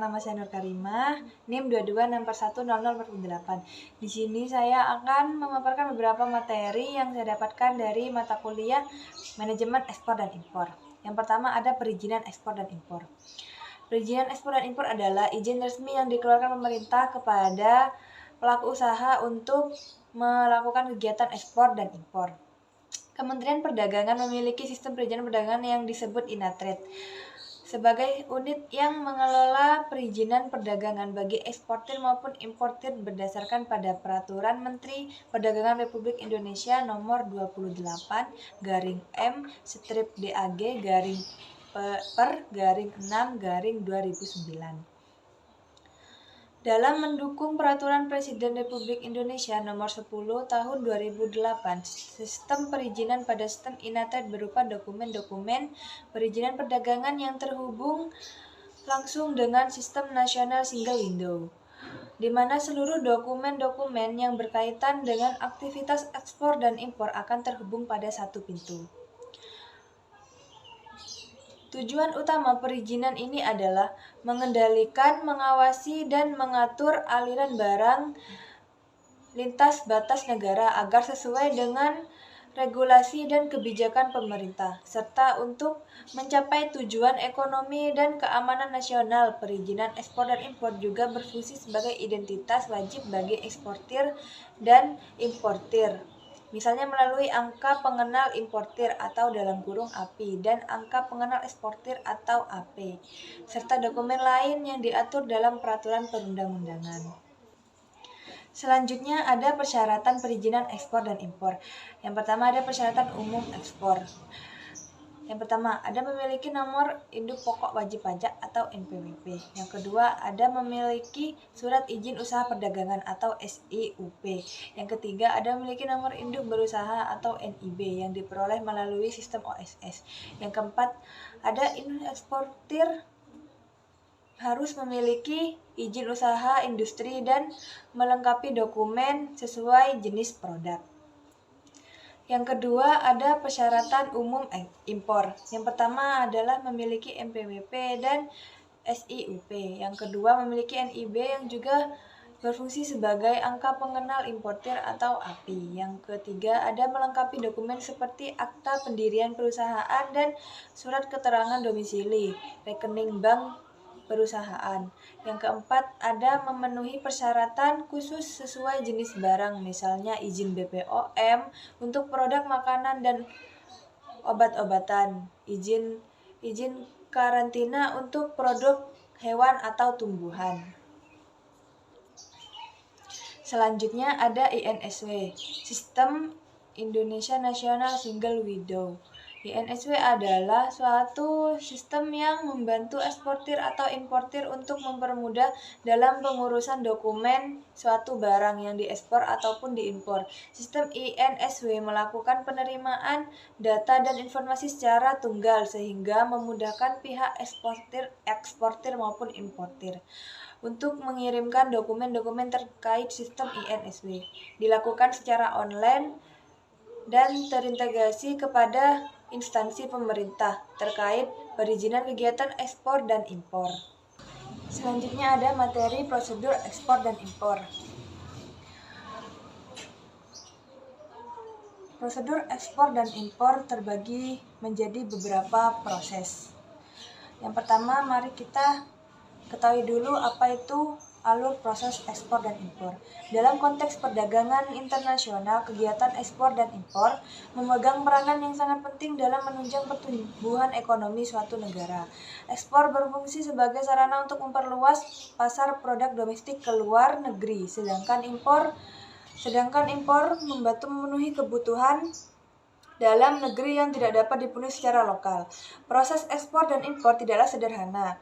nama saya Nur Karimah, NIM 2264100448. Di sini saya akan memaparkan beberapa materi yang saya dapatkan dari mata kuliah Manajemen Ekspor dan Impor. Yang pertama ada perizinan ekspor dan impor. Perizinan ekspor dan impor adalah izin resmi yang dikeluarkan pemerintah kepada pelaku usaha untuk melakukan kegiatan ekspor dan impor. Kementerian Perdagangan memiliki sistem perizinan perdagangan yang disebut INATRADE sebagai unit yang mengelola perizinan perdagangan bagi eksportir maupun importir berdasarkan pada Peraturan Menteri Perdagangan Republik Indonesia Nomor 28/DAG/per/6/2009. Dalam mendukung Peraturan Presiden Republik Indonesia Nomor 10 Tahun 2008, sistem perizinan pada sistem INATRADE berupa dokumen-dokumen perizinan perdagangan yang terhubung langsung dengan Sistem Nasional Single Window, di mana seluruh dokumen-dokumen yang berkaitan dengan aktivitas ekspor dan impor akan terhubung pada satu pintu. Tujuan utama perizinan ini adalah mengendalikan, mengawasi, dan mengatur aliran barang lintas batas negara agar sesuai dengan regulasi dan kebijakan pemerintah, serta untuk mencapai tujuan ekonomi dan keamanan nasional. Perizinan ekspor dan impor juga berfungsi sebagai identitas wajib bagi eksportir dan importir. Misalnya melalui angka pengenal importir atau (API) dan angka pengenal eksportir atau AP, serta dokumen lain yang diatur dalam peraturan perundang-undangan. Selanjutnya ada persyaratan perizinan ekspor dan impor. Yang pertama ada persyaratan umum ekspor. Yang pertama, ada memiliki nomor induk pokok wajib pajak atau NPWP. Yang kedua, ada memiliki surat izin usaha perdagangan atau SIUP. Yang ketiga, ada memiliki nomor induk berusaha atau NIB yang diperoleh melalui sistem OSS. Yang keempat, ada eksportir harus memiliki izin usaha industri dan melengkapi dokumen sesuai jenis produk. Yang kedua, ada persyaratan umum impor. Yang pertama adalah memiliki NPWP dan SIUP. Yang kedua, memiliki NIB yang juga berfungsi sebagai angka pengenal importir atau API. Yang ketiga, ada melengkapi dokumen seperti akta pendirian perusahaan dan surat keterangan domisili, rekening bank perusahaan. Yang keempat, ada memenuhi persyaratan khusus sesuai jenis barang, misalnya izin BPOM untuk produk makanan dan obat-obatan, izin karantina untuk produk hewan atau tumbuhan. Selanjutnya ada INSW, Sistem Indonesia National Single Window. INSW adalah suatu sistem yang membantu eksportir atau importir untuk mempermudah dalam pengurusan dokumen suatu barang yang diekspor ataupun diimpor. Sistem INSW melakukan penerimaan data dan informasi secara tunggal sehingga memudahkan pihak eksportir maupun importir untuk mengirimkan dokumen-dokumen terkait sistem INSW. Dilakukan secara online dan terintegrasi kepada instansi pemerintah terkait perizinan kegiatan ekspor dan impor. Selanjutnya ada materi prosedur ekspor dan impor. Prosedur ekspor dan impor terbagi menjadi beberapa proses. Yang pertama, mari kita ketahui dulu apa itu alur proses ekspor dan impor. Dalam konteks perdagangan internasional, kegiatan ekspor dan impor memegang peranan yang sangat penting dalam menunjang pertumbuhan ekonomi suatu negara. Ekspor berfungsi sebagai sarana untuk memperluas pasar produk domestik ke luar negeri, sedangkan impor membantu memenuhi kebutuhan dalam negeri yang tidak dapat dipenuhi secara lokal. Proses ekspor dan impor tidaklah sederhana,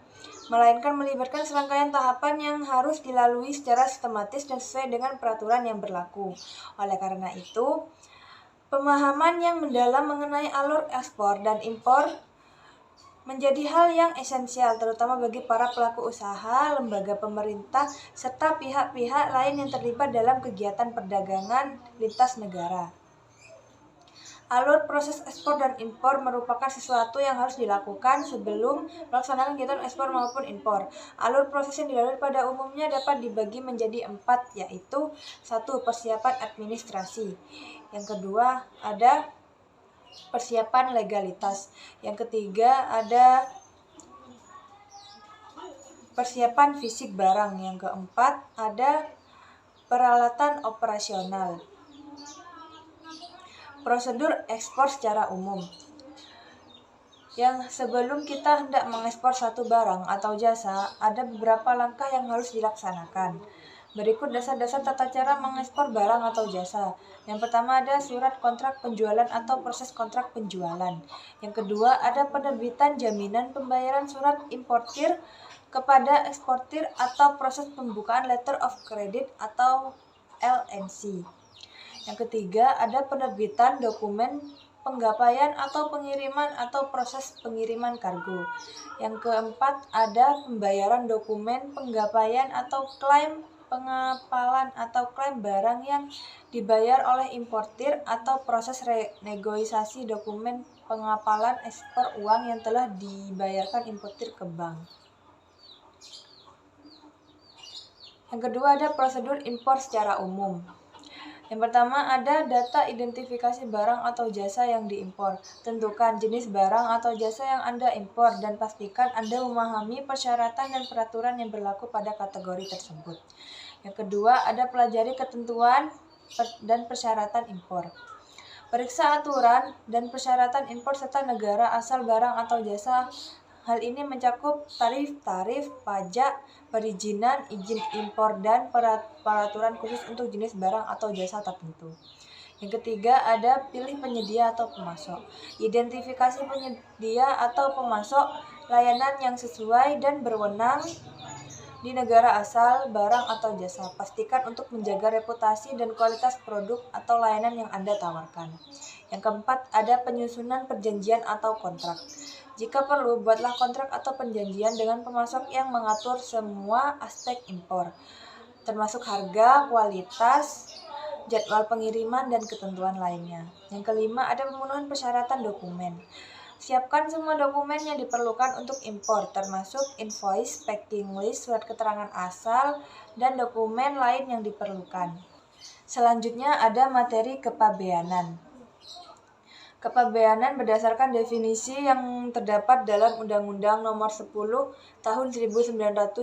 melainkan melibatkan serangkaian tahapan yang harus dilalui secara sistematis dan sesuai dengan peraturan yang berlaku. Oleh karena itu, pemahaman yang mendalam mengenai alur ekspor dan impor menjadi hal yang esensial, terutama bagi para pelaku usaha, lembaga pemerintah, serta pihak-pihak lain yang terlibat dalam kegiatan perdagangan lintas negara. Alur proses ekspor dan impor merupakan sesuatu yang harus dilakukan sebelum melaksanakan kegiatan ekspor maupun impor. Alur proses yang dilalui pada umumnya dapat dibagi menjadi 4, yaitu 1. Persiapan administrasi. Yang kedua ada persiapan legalitas. Yang ketiga ada persiapan fisik barang. Yang keempat ada peralatan operasional. Prosedur ekspor secara umum. Yang sebelum kita hendak mengekspor satu barang atau jasa, ada beberapa langkah yang harus dilaksanakan. Berikut dasar-dasar tata cara mengekspor barang atau jasa. Yang pertama ada surat kontrak penjualan atau proses kontrak penjualan. Yang kedua ada penerbitan jaminan pembayaran surat importir kepada eksportir atau proses pembukaan letter of credit atau LNC. Yang ketiga, ada penerbitan dokumen penggapaian atau pengiriman atau proses pengiriman kargo. Yang keempat, ada pembayaran dokumen penggapaian atau klaim pengapalan atau klaim barang yang dibayar oleh importir atau proses renegosiasi dokumen pengapalan ekspor uang yang telah dibayarkan importir ke bank. Yang kedua, ada prosedur impor secara umum. Yang pertama ada data identifikasi barang atau jasa yang diimpor. Tentukan jenis barang atau jasa yang Anda impor dan pastikan Anda memahami persyaratan dan peraturan yang berlaku pada kategori tersebut. Yang kedua ada pelajari ketentuan dan persyaratan impor. Periksa aturan dan persyaratan impor serta negara asal barang atau jasa. Hal ini mencakup tarif-tarif, pajak, perizinan, izin impor, dan peraturan khusus untuk jenis barang atau jasa tertentu. Yang ketiga ada pilih penyedia atau pemasok. Identifikasi penyedia atau pemasok layanan yang sesuai dan berwenang di negara asal barang atau jasa. Pastikan untuk menjaga reputasi dan kualitas produk atau layanan yang Anda tawarkan. Yang keempat ada penyusunan perjanjian atau kontrak. Jika perlu, buatlah kontrak atau perjanjian dengan pemasok yang mengatur semua aspek impor, termasuk harga, kualitas, jadwal pengiriman, dan ketentuan lainnya. Yang kelima, ada pemenuhan persyaratan dokumen. Siapkan semua dokumen yang diperlukan untuk impor, termasuk invoice, packing list, surat keterangan asal, dan dokumen lain yang diperlukan. Selanjutnya ada materi kepabeanan. Kepabeanan berdasarkan definisi yang terdapat dalam Undang-Undang Nomor 10 Tahun 1995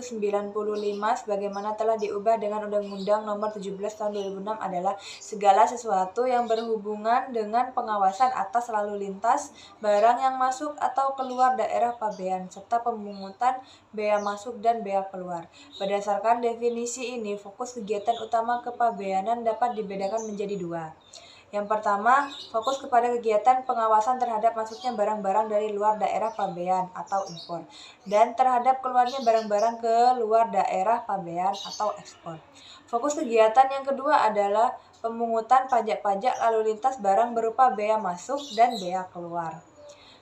sebagaimana telah diubah dengan Undang-Undang Nomor 17 Tahun 2006 adalah segala sesuatu yang berhubungan dengan pengawasan atas lalu lintas barang yang masuk atau keluar daerah pabean serta pemungutan bea masuk dan bea keluar. Berdasarkan definisi ini, fokus kegiatan utama kepabeanan dapat dibedakan menjadi 2. Yang pertama, fokus kepada kegiatan pengawasan terhadap masuknya barang-barang dari luar daerah pabean atau impor, dan terhadap keluarnya barang-barang ke luar daerah pabean atau ekspor. Fokus kegiatan yang kedua adalah pemungutan pajak-pajak lalu lintas barang berupa bea masuk dan bea keluar.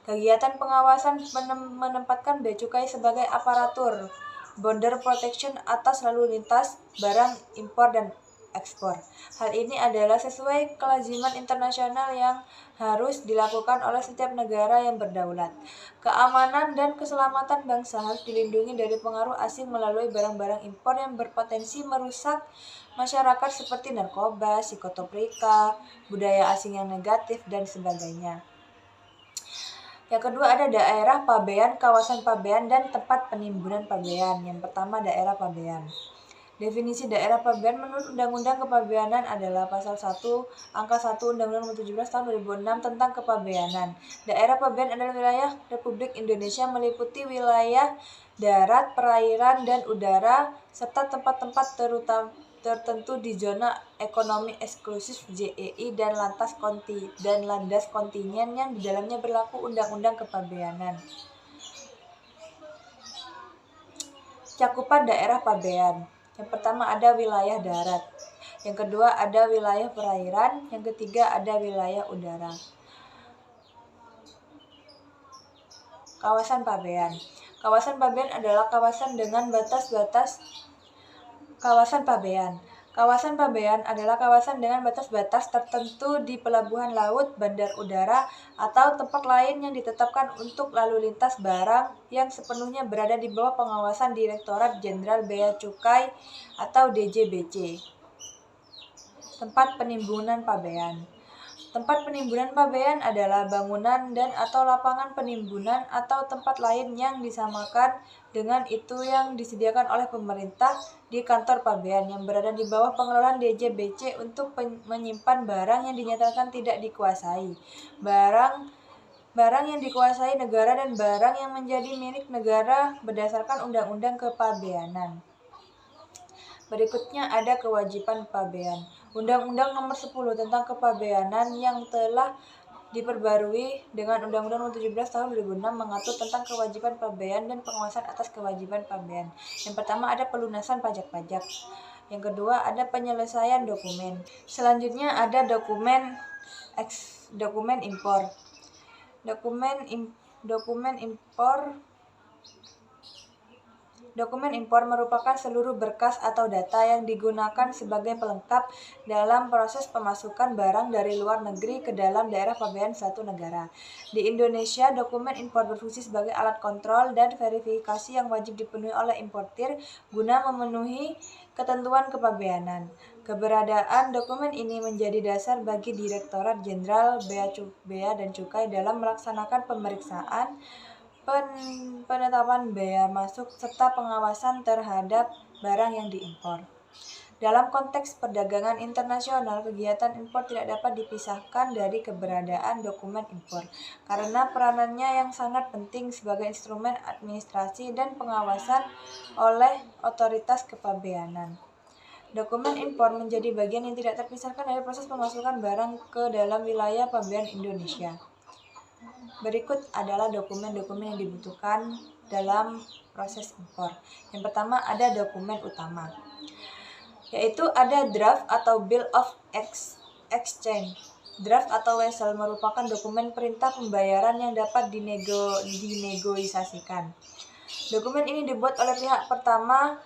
Kegiatan pengawasan menempatkan bea cukai sebagai aparatur border protection atas lalu lintas barang impor dan ekspor. Hal ini adalah sesuai kelaziman internasional yang harus dilakukan oleh setiap negara yang berdaulat. Keamanan dan keselamatan bangsa harus dilindungi dari pengaruh asing melalui barang-barang impor yang berpotensi merusak masyarakat seperti narkoba, psikotropika, budaya asing yang negatif, dan sebagainya. Yang kedua ada daerah pabean, kawasan pabean, dan tempat penimbunan pabean. Yang pertama daerah pabean. Definisi daerah pabean menurut Undang-Undang Kepabeanan adalah Pasal 1, Angka 1 Undang-Undang Nomor 17 Tahun 2006 tentang Kepabeanan. Daerah pabean adalah wilayah Republik Indonesia meliputi wilayah darat, perairan, dan udara, serta tempat-tempat tertentu di zona ekonomi eksklusif (ZEI) dan landas kontinen yang di dalamnya berlaku Undang-Undang Kepabeanan. Cakupan daerah pabean. Yang pertama ada wilayah darat, yang kedua ada wilayah perairan, yang ketiga ada wilayah udara. Kawasan pabean. Kawasan pabean adalah kawasan dengan batas-batas kawasan pabean. Kawasan pabean adalah kawasan dengan batas-batas tertentu di pelabuhan laut, bandar udara, atau tempat lain yang ditetapkan untuk lalu lintas barang yang sepenuhnya berada di bawah pengawasan Direktorat Jenderal Bea Cukai atau DJBC. Tempat penimbunan pabean. Tempat penimbunan pabean adalah bangunan dan atau lapangan penimbunan atau tempat lain yang disamakan dengan itu yang disediakan oleh pemerintah di kantor pabean yang berada di bawah pengelolaan DJBC untuk menyimpan barang yang dinyatakan tidak dikuasai. Barang yang dikuasai negara dan barang yang menjadi milik negara berdasarkan Undang-Undang Kepabeanan. Berikutnya ada kewajiban pabean. Undang-Undang Nomor 10 tentang Kepabeanan yang telah diperbarui dengan Undang-Undang Nomor 17 Tahun 2006 mengatur tentang kewajiban pabean dan pengawasan atas kewajiban pabean. Yang pertama ada pelunasan pajak-pajak. Yang kedua ada penyelesaian dokumen. Selanjutnya ada dokumen impor. Dokumen impor merupakan seluruh berkas atau data yang digunakan sebagai pelengkap dalam proses pemasukan barang dari luar negeri ke dalam daerah pabean suatu negara. Di Indonesia, dokumen impor berfungsi sebagai alat kontrol dan verifikasi yang wajib dipenuhi oleh importir guna memenuhi ketentuan kepabeanan. Keberadaan dokumen ini menjadi dasar bagi Direktorat Jenderal Bea dan Cukai dalam melaksanakan pemeriksaan, penetapan bea masuk, serta pengawasan terhadap barang yang diimpor. Dalam konteks perdagangan internasional, kegiatan impor tidak dapat dipisahkan dari keberadaan dokumen impor, karena peranannya yang sangat penting sebagai instrumen administrasi dan pengawasan oleh otoritas kepabeanan. Dokumen impor menjadi bagian yang tidak terpisahkan dari proses pemasukan barang ke dalam wilayah pabean Indonesia. Berikut adalah dokumen-dokumen yang dibutuhkan dalam proses impor. Yang pertama ada dokumen utama, yaitu ada draft atau Bill of Exchange. Draft atau wesel merupakan dokumen perintah pembayaran yang dapat dinegosiasikan. Dokumen ini dibuat oleh pihak pertama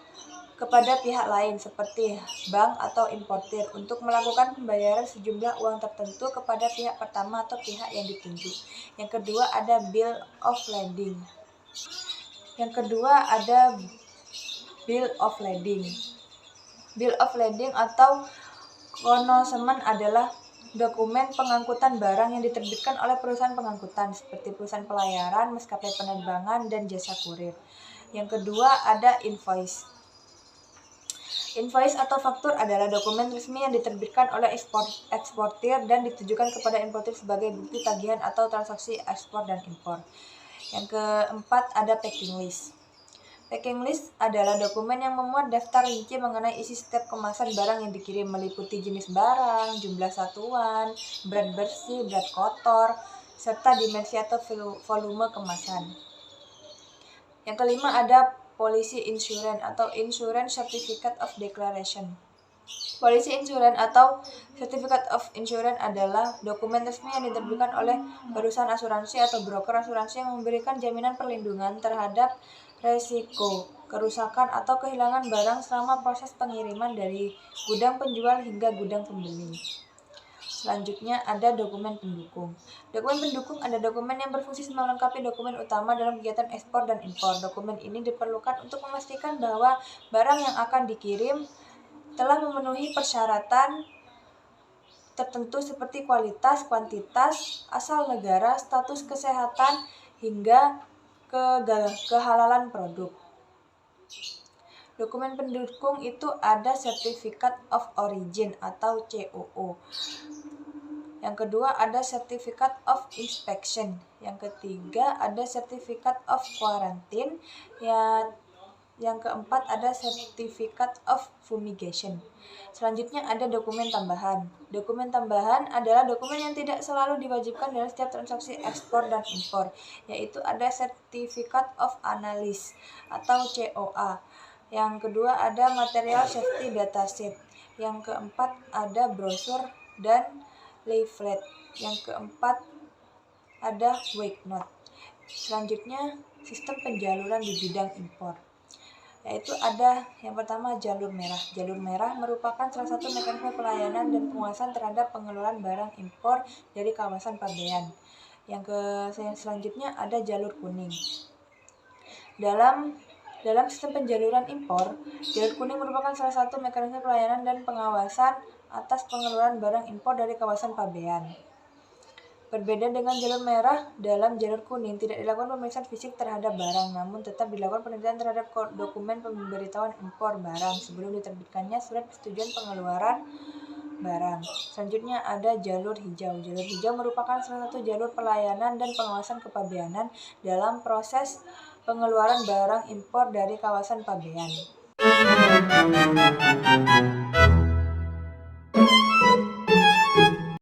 kepada pihak lain seperti bank atau importir untuk melakukan pembayaran sejumlah uang tertentu kepada pihak pertama atau pihak yang ditunjuk. Yang kedua ada Bill of Lading. Bill of Lading atau konnoissement adalah dokumen pengangkutan barang yang diterbitkan oleh perusahaan pengangkutan seperti perusahaan pelayaran, maskapai penerbangan, dan jasa kurir. Yang kedua ada invoice. Invoice atau faktur adalah dokumen resmi yang diterbitkan oleh eksportir dan ditujukan kepada importir sebagai bukti tagihan atau transaksi ekspor dan impor. Yang keempat ada packing list. Packing list adalah dokumen yang memuat daftar rinci mengenai isi setiap kemasan barang yang dikirim, meliputi jenis barang, jumlah satuan, berat bersih, berat kotor, serta dimensi atau volume kemasan. Yang kelima ada Policy Insurance atau Insurance Certificate of Declaration. Policy Insurance atau Certificate of Insurance adalah dokumen resmi yang diterbitkan oleh perusahaan asuransi atau broker asuransi yang memberikan jaminan perlindungan terhadap resiko kerusakan atau kehilangan barang selama proses pengiriman dari gudang penjual hingga gudang pembeli. Selanjutnya ada dokumen pendukung. Dokumen pendukung ada dokumen yang berfungsi melengkapi dokumen utama dalam kegiatan ekspor dan impor. Dokumen ini diperlukan untuk memastikan bahwa barang yang akan dikirim telah memenuhi persyaratan tertentu seperti kualitas, kuantitas, asal negara, status kesehatan, hingga kehalalan produk. Dokumen pendukung itu ada Certificate of Origin atau COO. Yang kedua ada Certificate of Inspection. Yang ketiga ada Certificate of Quarantine. Yang keempat ada Certificate of Fumigation. Selanjutnya ada dokumen tambahan. Dokumen tambahan adalah dokumen yang tidak selalu diwajibkan dalam setiap transaksi ekspor dan impor, yaitu ada Certificate of Analysis atau COA. Yang kedua ada Material Safety Data Sheet. Yang keempat ada brosur dan leaflet. Yang keempat ada weight note. Selanjutnya sistem penjaluran di bidang impor. yaitu ada yang pertama jalur merah. Jalur merah merupakan salah satu mekanisme pelayanan dan pengawasan terhadap pengeluaran barang impor dari kawasan pabean. Yang selanjutnya ada jalur kuning. Dalam sistem penjaluran impor, jalur kuning merupakan salah satu mekanisme pelayanan dan pengawasan atas pengeluaran barang impor dari kawasan pabean. Berbeda dengan jalur merah, dalam jalur kuning tidak dilakukan pemeriksaan fisik terhadap barang, namun tetap dilakukan penelitian terhadap dokumen pemberitahuan impor barang sebelum diterbitkannya surat persetujuan pengeluaran barang. Selanjutnya ada jalur hijau. Jalur hijau merupakan salah satu jalur pelayanan dan pengawasan kepabeanan dalam proses pengeluaran barang impor dari kawasan pabean.